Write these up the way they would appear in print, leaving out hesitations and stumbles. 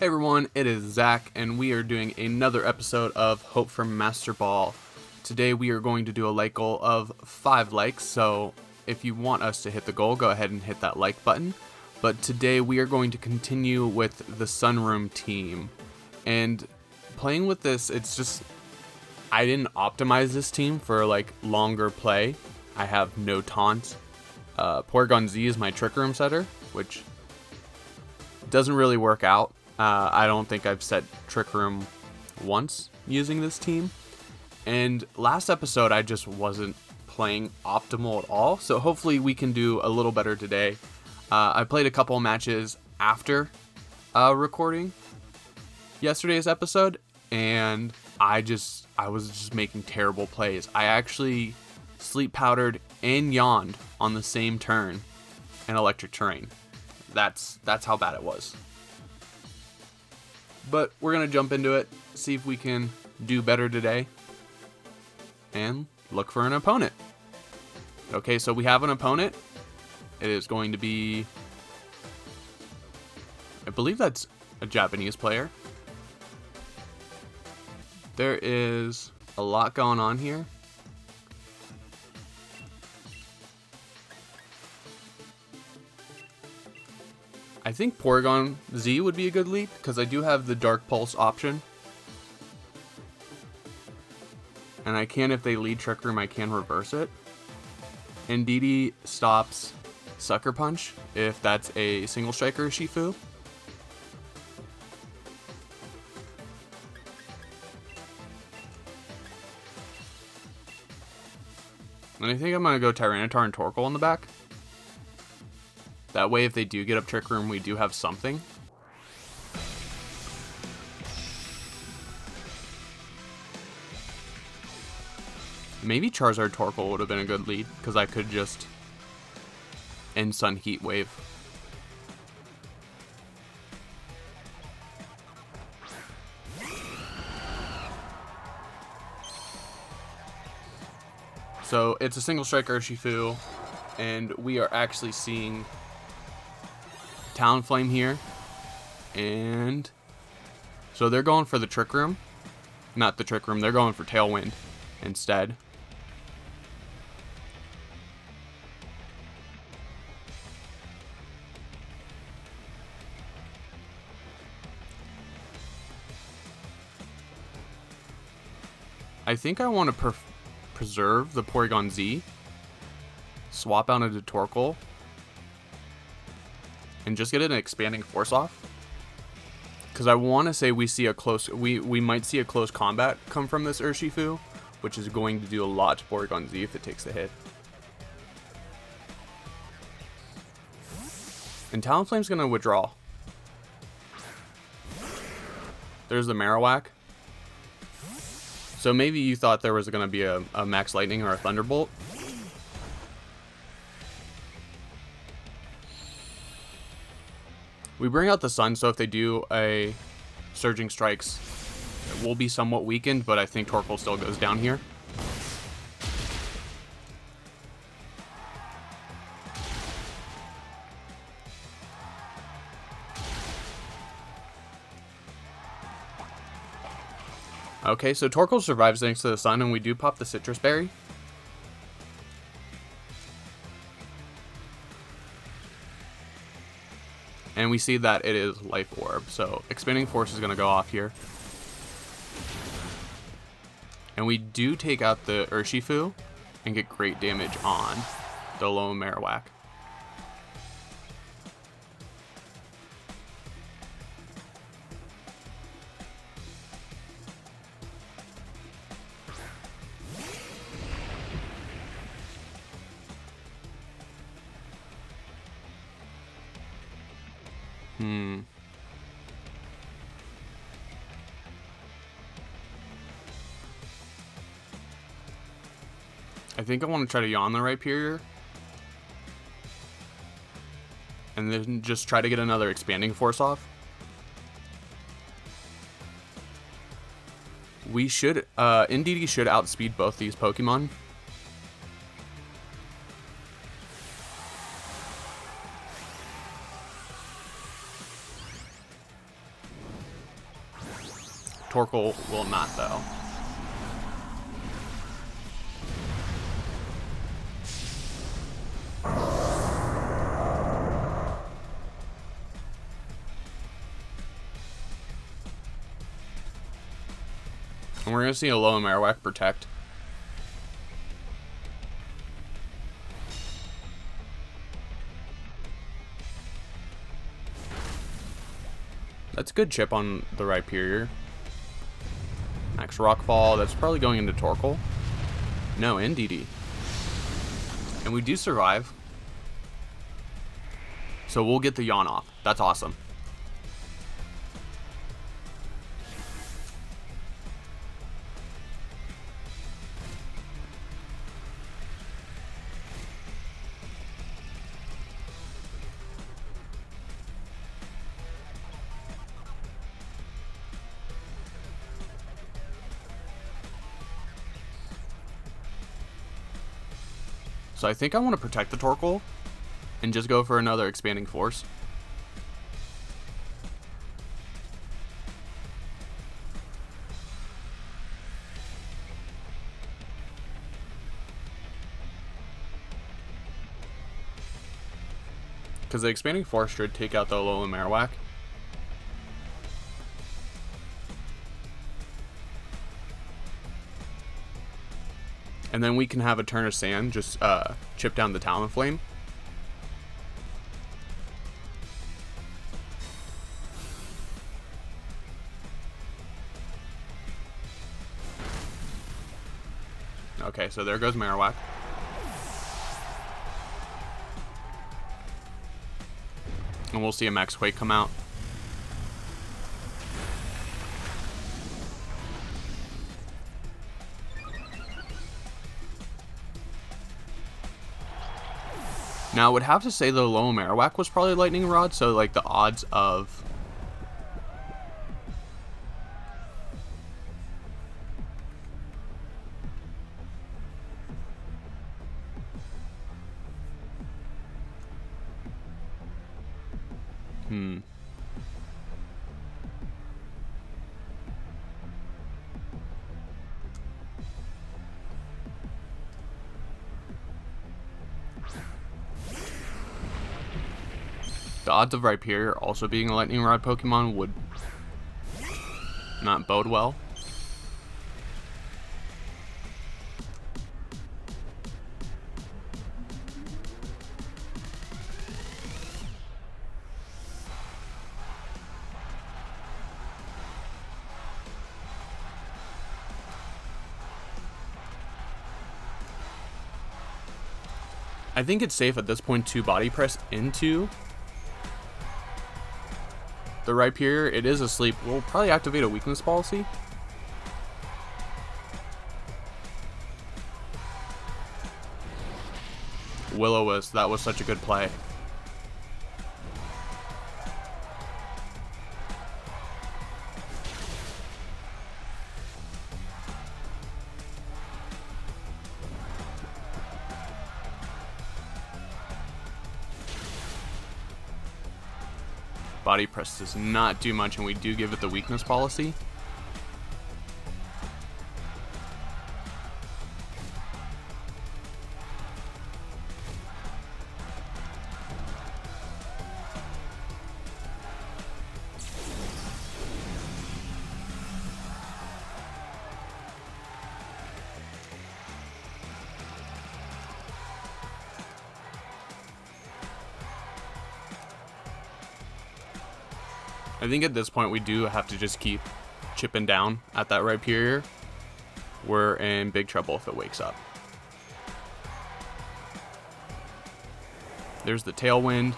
Hey everyone, it is Zach, and we are doing another episode of Hope for Master Ball. Today we are going to do a like goal of 5 likes, so if you want us to hit the goal, go ahead and hit that like button. But today we are going to continue with the Sunroom team. And playing with this, it's just, I didn't optimize this team for like longer play. I have no taunt. Porygon Z is my Trick Room setter, which doesn't really work out. I don't think I've set Trick Room once using this team. And last episode, I just wasn't playing optimal at all. So hopefully we can do a little better today. I played a couple matches after recording yesterday's episode, and I was just making terrible plays. I actually sleep powdered and yawned on the same turn in electric terrain. That's how bad it was. But we're going to jump into it, see if we can do better today, and look for an opponent. Okay, so we have an opponent. It is going to be, I believe that's a Japanese player. There is a lot going on here. I think Porygon Z would be a good lead, because I do have the Dark Pulse option. And I can, if they lead Trick Room, I can reverse it. Indeedee stops Sucker Punch, if that's a single striker Shifu. And I think I'm going to go Tyranitar and Torkoal in the back. That way, if they do get up Trick Room, we do have something. Maybe Charizard Torkoal would have been a good lead, because I could just end Sun Heat Wave. So it's a single striker Shifu, and we are actually seeing Talonflame here, and so they're going for the Trick Room. Not the Trick Room, they're going for Tailwind instead. I think I want to preserve the Porygon Z, swap out into Torkoal, and just get an expanding force off, because I want to say we might see a close combat come from this Urshifu, which is going to do a lot to Porygon Z if it takes the hit. And Talonflame's going to withdraw. There's the Marowak. So maybe you thought there was going to be a Max Lightning or a Thunderbolt. We bring out the Sun, so if they do a Surging Strikes, it will be somewhat weakened, but I think Torkoal still goes down here. Okay, so Torkoal survives thanks to the Sun, and we do pop the Citrus Berry. And we see that it is Life Orb, so Expanding Force is going to go off here. And we do take out the Urshifu and get great damage on the lone Marowak. I think I want to try to yawn the Rhyperior, and then just try to get another Expanding Force off. We should, Indeedee should outspeed both these Pokemon. Torkoal will not, though. And we're going to see a low Marowak protect. That's a good chip on the Rhyperior. Max Rockfall. That's probably going into Torkoal. No, Indeedee. And we do survive. So we'll get the yawn off. That's awesome. So I think I want to protect the Torkoal and just go for another Expanding Force. Because the Expanding Force should take out the Alolan Marowak. And then we can have a turn of sand, just chip down the Talonflame. Okay, so there goes Marowak. And we'll see a Max Quake come out. Now, I would have to say the low Marowak was probably Lightning Rod, so like the odds of... The odds of Rhyperior also being a Lightning Rod Pokemon would not bode well. I think it's safe at this point to body press into the Rhyperior. It is asleep. We'll probably activate a weakness policy. Will-O-Wisp, that was such a good play. Body press does not do much, and we do give it the weakness policy. I think at this point we do have to just keep chipping down at that Rhyperior. We're in big trouble if it wakes up. There's the Tailwind.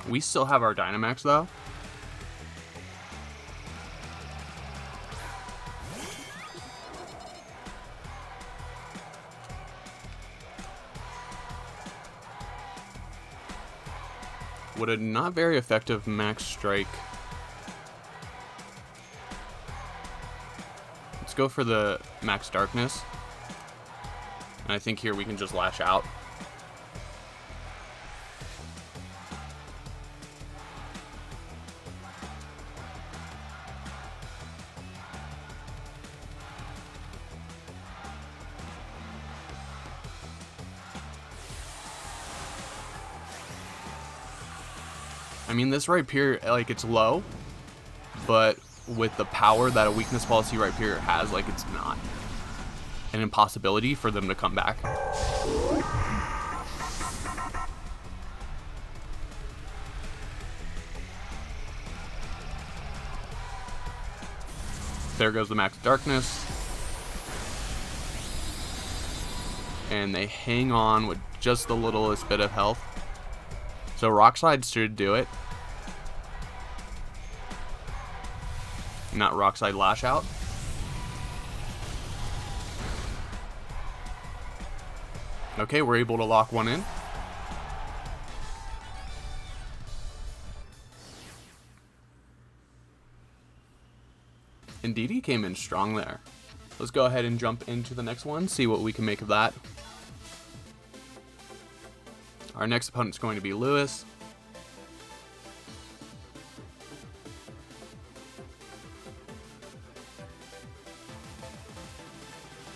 We still have our Dynamax though. Would a not very effective Max Strike. Let's go for the Max Darkness. And I think here we can just lash out. I mean, this Rhyperior, like, it's low, but with the power that a weakness policy Rhyperior has, like, it's not an impossibility for them to come back. There goes the Max Darkness. And they hang on with just the littlest bit of health. So Rock Slide should do it. Not Rock Slide Lash Out. Okay, we're able to lock one in. Indeedee came in strong there. Let's go ahead and jump into the next one, see what we can make of that. Our next opponent's going to be Lewis.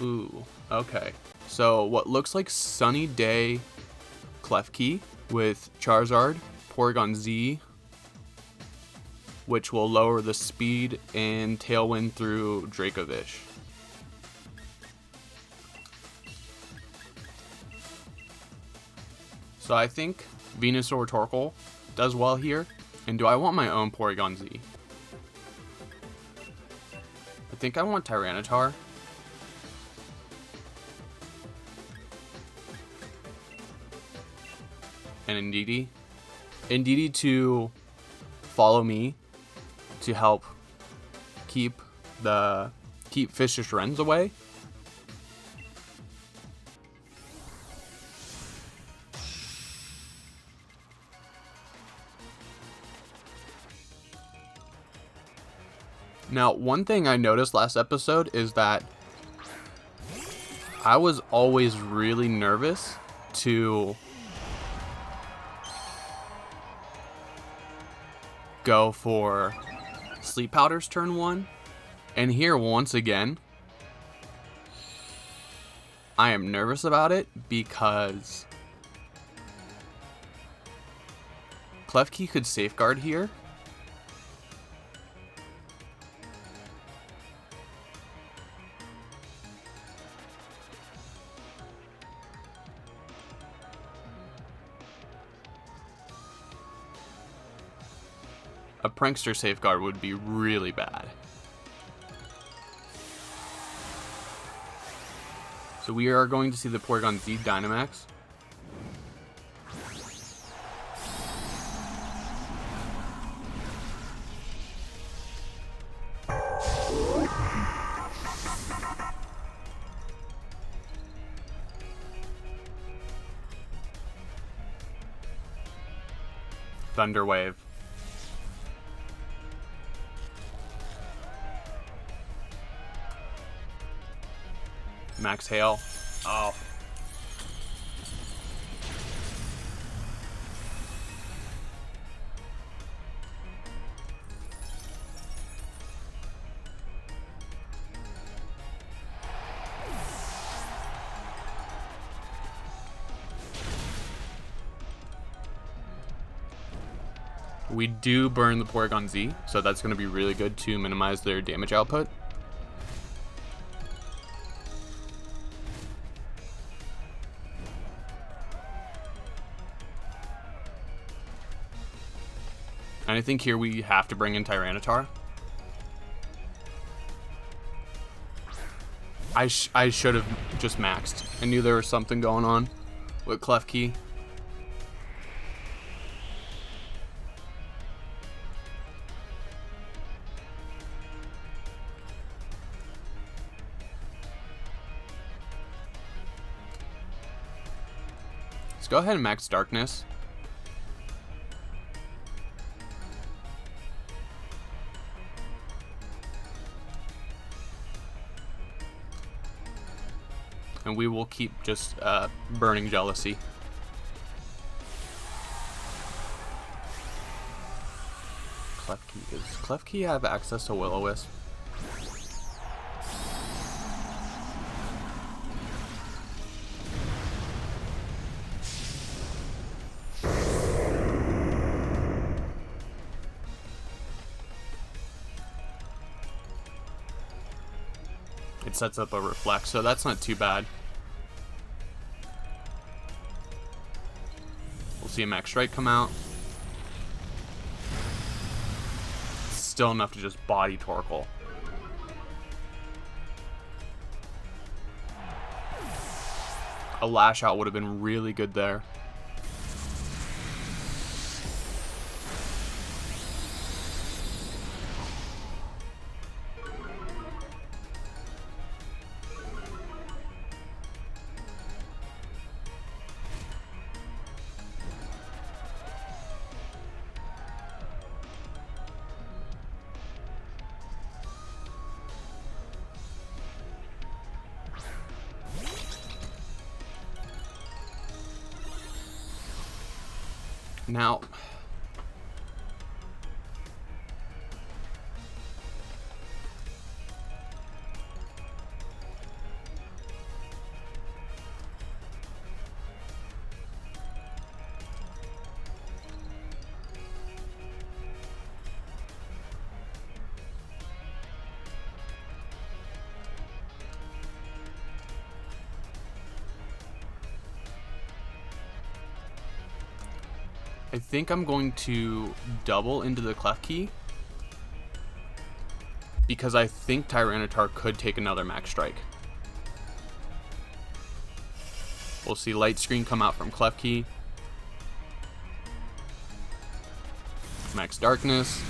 Ooh, okay. So what looks like Sunny Day Klefki with Charizard, Porygon Z, which will lower the speed and Tailwind through Dracovish. So I think Venusaur Torkoal does well here. And do I want my own Porygon Z? I think I want Tyranitar. And Indeedee. Indeedee to follow me to help keep Vicious Wrens away. Now, one thing I noticed last episode is that I was always really nervous to go for Sleep Powders turn 1. And here, once again, I am nervous about it because Klefki could Safeguard here. A Prankster Safeguard would be really bad. So we are going to see the Porygon Z Dynamax. Thunder Wave. Max Hail. Oh. We do burn the Porygon Z, so that's going to be really good to minimize their damage output. And I think here we have to bring in Tyranitar. I should have just maxed. I knew there was something going on with Klefki. Go ahead and max darkness. And we will keep just burning jealousy. Klefki. Does Klefki have access to Will-O-Wisp? It sets up a reflect, so that's not too bad. We'll see a max strike come out. Still enough to just body Torkoal. A lash out would have been really good there. Now, I think I'm going to double into the Klefki because I think Tyranitar could take another max strike. We'll see Light Screen come out from Klefki. Max Darkness.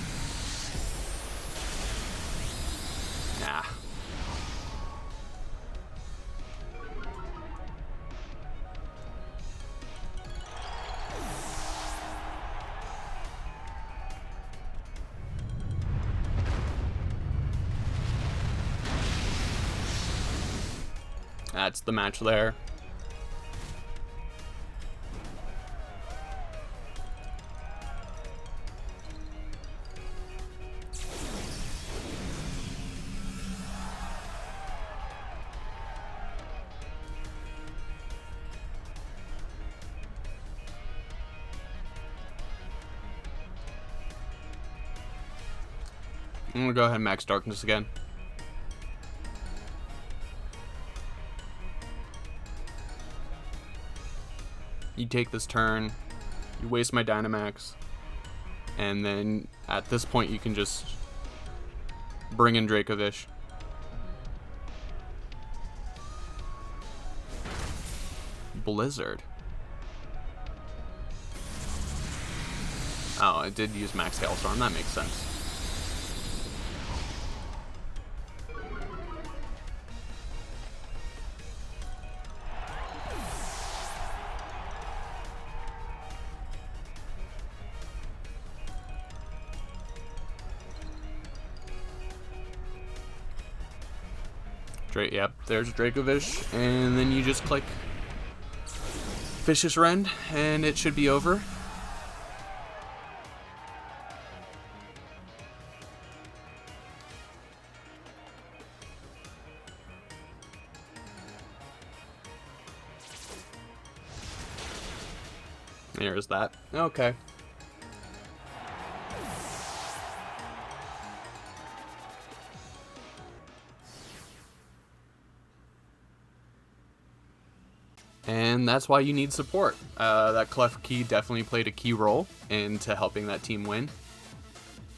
Nah. That's the match there. I'm gonna go ahead and max Darkness again. You take this turn, you waste my Dynamax, and then at this point you can just bring in Dracovish. Blizzard. Oh, it did use Max Hailstorm, that makes sense. Yep, there's Dracovish, and then you just click Vicious Rend, and it should be over. There's that. Okay. And that's why you need support. That Klefki definitely played a key role into helping that team win.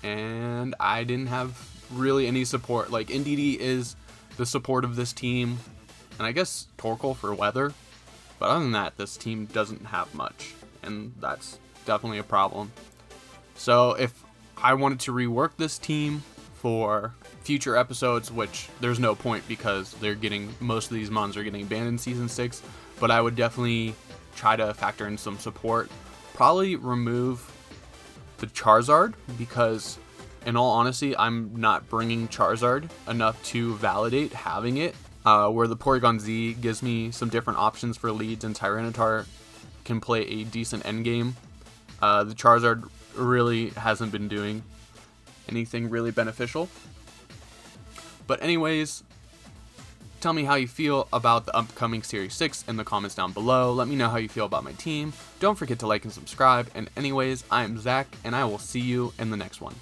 And I didn't have really any support. Like, Indeedee is the support of this team. And I guess Torkoal for weather. But other than that, this team doesn't have much. And that's definitely a problem. So if I wanted to rework this team for future episodes, which there's no point because they're getting, most of these mons are getting banned in Season 6, but I would definitely try to factor in some support. Probably remove the Charizard, because in all honesty, I'm not bringing Charizard enough to validate having it. Where the Porygon Z gives me some different options for leads, and Tyranitar can play a decent endgame. The Charizard really hasn't been doing anything really beneficial. But anyways, tell me how you feel about the upcoming Series 6 in the comments down below. Let me know how you feel about my team. Don't forget to like and subscribe. And anyways, I am Zach, and I will see you in the next one.